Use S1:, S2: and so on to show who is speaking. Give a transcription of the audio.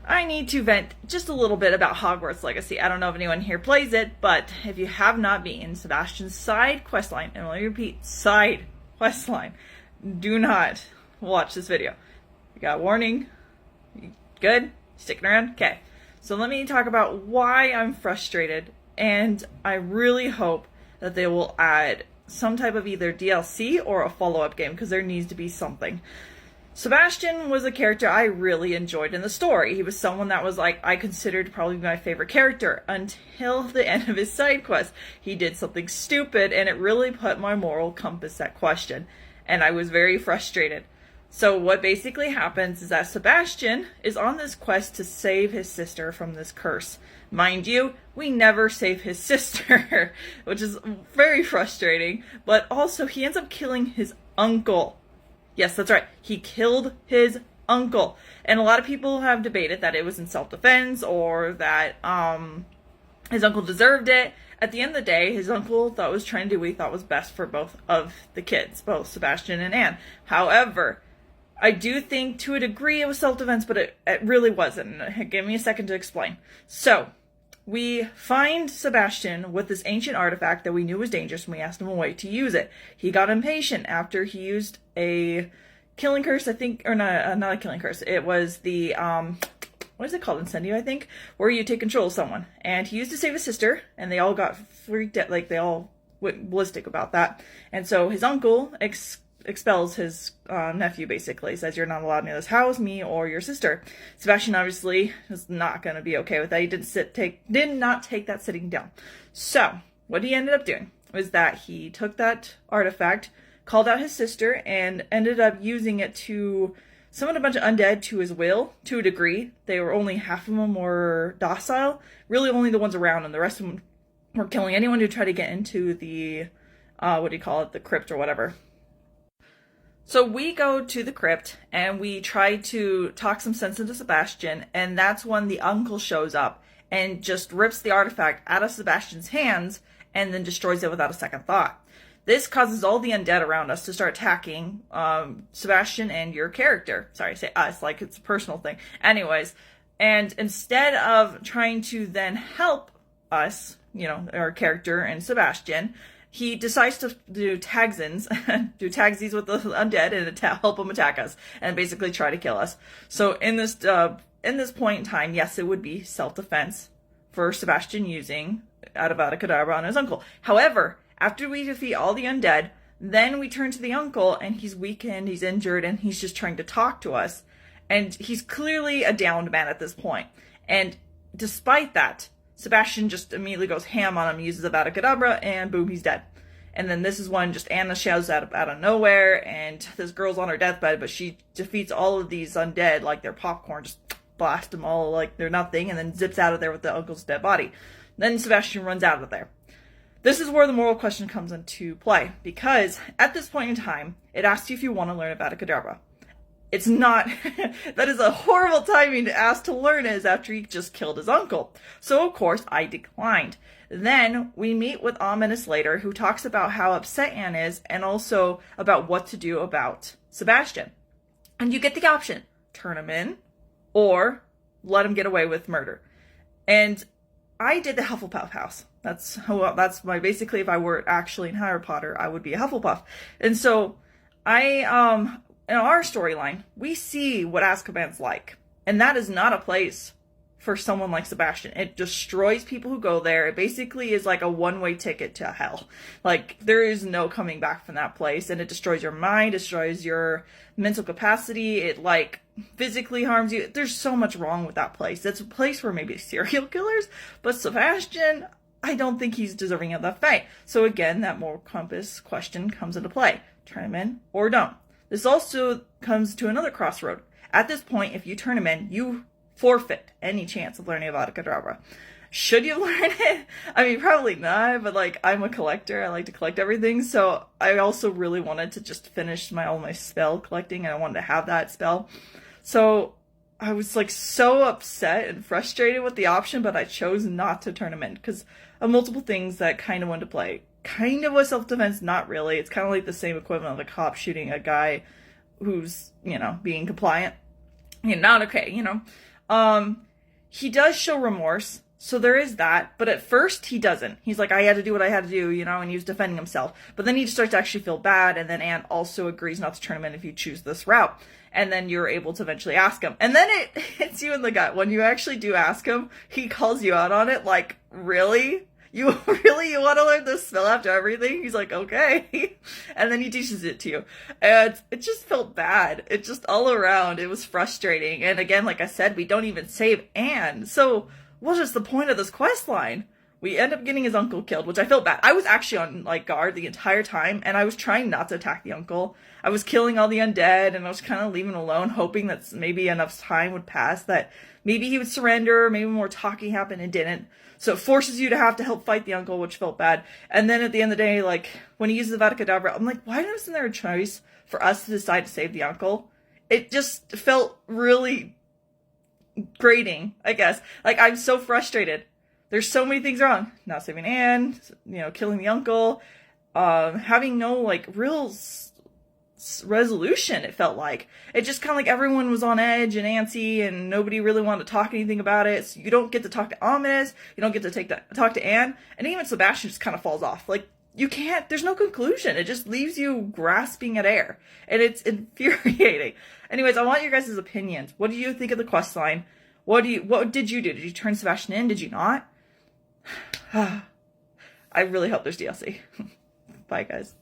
S1: I need to vent just a little bit about Hogwarts Legacy. I don't know if anyone here plays it, but if you have not beaten Sebastian's side questline, and let me repeat, side questline, do not watch this video. You got a warning? You good? Sticking around? Okay. So let me talk about why I'm frustrated, and I really hope that they will add some type of either DLC or a follow-up game, because there needs to be something. Sebastian was a character I really enjoyed in the story. He was someone that was I considered probably my favorite character until the end of his side quest. He did something stupid and it really put my moral compass at question. And I was very frustrated. So what basically happens is that Sebastian is on this quest to save his sister from this curse. Mind you, we never save his sister, which is very frustrating. But also he ends up killing his uncle. Yes, that's right. He killed his uncle. And a lot of people have debated that it was in self-defense or that his uncle deserved it. At the end of the day, his uncle thought was trying to do what he thought was best for both of the kids, both Sebastian and Anne. However, I do think to a degree it was self-defense, but it really wasn't. Give me a second to explain. So, we find Sebastian with this ancient artifact that we knew was dangerous and we asked him a way to use it. He got impatient after he used a killing curse, I think, or not a killing curse. It was the, what is it called? Incendio, I think, where you take control of someone. And he used to save his sister and they all got freaked out, they all went ballistic about that. And so his uncle expels his nephew, basically. Says, you're not allowed near this house, me or your sister. Sebastian obviously was not going to be okay with that. He did not take that sitting down. So what he ended up doing was that he took that artifact, called out his sister, and ended up using it to summon a bunch of undead to his will, to a degree. They were only half of them were docile, really only the ones around him. The rest of them were killing anyone who tried to get into the the crypt or whatever. So we go to the crypt and we try to talk some sense into Sebastian, and that's when the uncle shows up and just rips the artifact out of Sebastian's hands and then destroys it without a second thought. This causes all the undead around us to start attacking Sebastian and your character. Sorry, I say us like it's a personal thing. Anyways, and instead of trying to then help us, our character and Sebastian, he decides to do tagsies with the undead and help them attack us and basically try to kill us. So in this point in time, yes, it would be self-defense for Sebastian using Avada Kedavra on his uncle. However, after we defeat all the undead, then we turn to the uncle and he's weakened, he's injured, and he's just trying to talk to us. And he's clearly a downed man at this point. And despite that, Sebastian just immediately goes ham on him, uses Avada Kedavra, and boom, he's dead. And then this is when just Anna shows out of nowhere, and this girl's on her deathbed, but she defeats all of these undead like they're popcorn, just blast them all like they're nothing, and then zips out of there with the uncle's dead body. Then Sebastian runs out of there. This is where the moral question comes into play, because at this point in time, it asks you if you want to learn Avada Kedavra. It's not, that is a horrible timing to ask to learn it after he just killed his uncle. So of course I declined. Then we meet with Ominis later, who talks about how upset Anne is and also about what to do about Sebastian. And you get the option, turn him in or let him get away with murder. And I did the Hufflepuff house. That's my, basically if I were actually in Harry Potter, I would be a Hufflepuff. And so in our storyline, we see what Azkaban's like. And that is not a place for someone like Sebastian. It destroys people who go there. It basically is like a one-way ticket to hell. Like, there is no coming back from that place. And it destroys your mind, destroys your mental capacity. It, physically harms you. There's so much wrong with that place. It's a place for maybe serial killers. But Sebastian, I don't think he's deserving of that fate. So again, that moral compass question comes into play. Turn him in or don't. This also comes to another crossroad. At this point, if you turn him in, you forfeit any chance of learning Avada Kedavra. Should you learn it? I mean, probably not, but I'm a collector. I like to collect everything, so I also really wanted to just finish all my spell collecting, and I wanted to have that spell. So I was so upset and frustrated with the option, but I chose not to turn him in because of multiple things that kind of went to play. Kind of was self-defense, not really. It's kind of like the same equivalent of a cop shooting a guy who's, being compliant. Not okay, He does show remorse, so there is that, but at first he doesn't. He's like, I had to do what I had to do, you know, and he was defending himself. But then he starts to actually feel bad, and then Anne also agrees not to turn him in if you choose this route. And then you're able to eventually ask him. And then it hits you in the gut. When you actually do ask him, he calls you out on it, like, really? You want to learn this spell after everything? He's like, okay. And then he teaches it to you. And it just felt bad. It just all around, it was frustrating. And again, like I said, we don't even save Anne. So what is the point of this quest line? We end up getting his uncle killed, which I felt bad. I was actually on, like, guard the entire time, and I was trying not to attack the uncle. I was killing all the undead, and I was kind of leaving him alone, hoping that maybe enough time would pass, that maybe he would surrender, maybe more talking happened and didn't. So it forces you to have to help fight the uncle, which felt bad. And then at the end of the day, like, when he uses the Vada Kedavra, I'm like, why wasn't there a choice for us to decide to save the uncle? It just felt really grating, I guess. Like, I'm so frustrated. There's so many things wrong. Not saving Anne, you know, killing the uncle, having no, like, real resolution, it felt like. It just kind of like everyone was on edge and antsy, and nobody really wanted to talk anything about it. So you don't get to talk to Ominis, you don't get to talk to Anne, and even Sebastian just kind of falls off. Like, you can't, there's no conclusion. It just leaves you grasping at air, and it's infuriating. Anyways, I want your guys' opinions. What do you think of the quest line? What did you do? Did you turn Sebastian in? Did you not? I really hope there's DLC. Bye, guys.